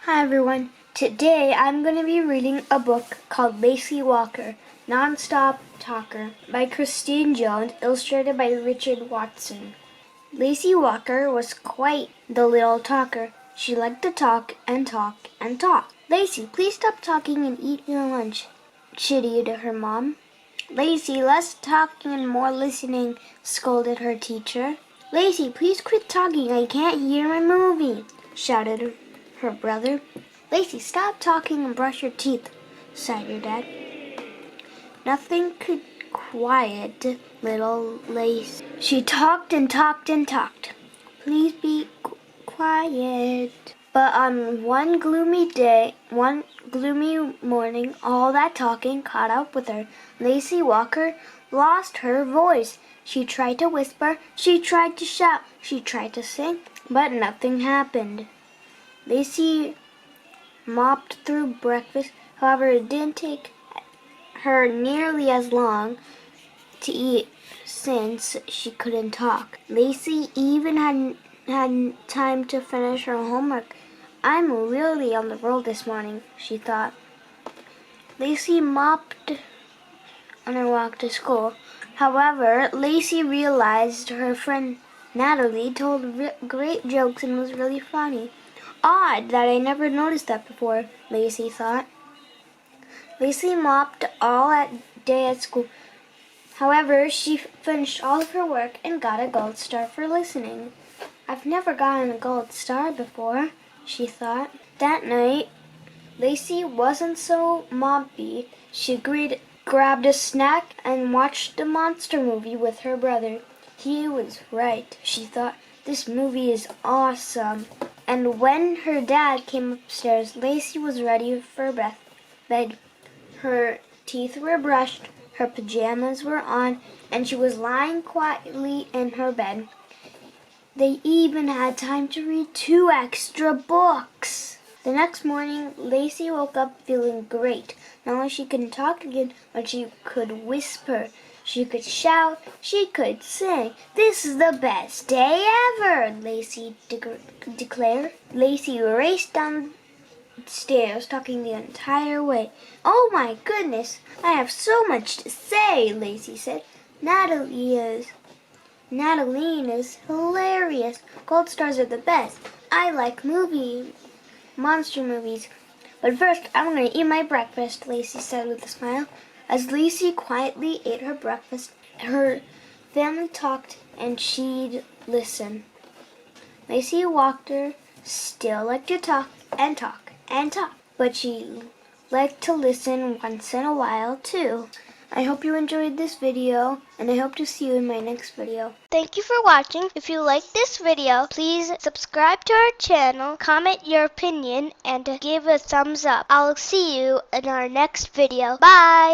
Hi everyone. Today I'm going to be reading a book called Lacey Walker, Non-Stop Talker by Christine Jones, illustrated by Richard Watson. Lacey Walker was quite the little talker. She liked to talk and talk and talk. "Lacey, please stop talking and eat your lunch," chided her mom. "Lacey, less talking and more listening," scolded her teacher. "Lacey, please quit talking. I can't hear my movie," shouted her brother. "Lacey, stop talking and brush your teeth," sighed her dad. Nothing could quiet little Lacey. She talked and talked and talked. "Please be quiet." But on one gloomy morning, all that talking caught up with her. Lacey Walker lost her voice. She tried to whisper, she tried to shout, she tried to sing, but nothing happened. Lacey mopped through breakfast. However, it didn't take her nearly as long to eat since she couldn't talk. Lacey even hadn't had time to finish her homework. "I'm really on the roll this morning," she thought. Lacey mopped on her walk to school. However, Lacey realized her friend Natalie told great jokes and was really funny. "Odd that I never noticed that before," Lacey thought. Lacey mopped all day at school. However, she finished all of her work and got a gold star for listening. "I've never gotten a gold star before," she thought. That night, Lacey wasn't so moppy. She grabbed a snack and watched the monster movie with her brother. He was right, she thought. This movie is awesome. And when her dad came upstairs, Lacey was ready for bed. Her teeth were brushed, her pajamas were on, and she was lying quietly in her bed. They even had time to read 2 extra books. The next morning, Lacey woke up feeling great. Not only she couldn't talk again, but she could whisper. She could shout. She could sing. "This is the best day ever," Lacey declared. Lacey raced downstairs, talking the entire way. "Oh my goodness, I have so much to say," Lacey said. Natalie is hilarious. Gold stars are the best. I like monster movies. But first, I'm going to eat my breakfast," Lacey said with a smile. As Lacey quietly ate her breakfast, her family talked and she'd listen. Lacey Walker still liked to talk and talk and talk, but she liked to listen once in a while too. I hope you enjoyed this video, and I hope to see you in my next video. Thank you for watching. If you like this video, please subscribe to our channel, comment your opinion, and give a thumbs up. I'll see you in our next video. Bye!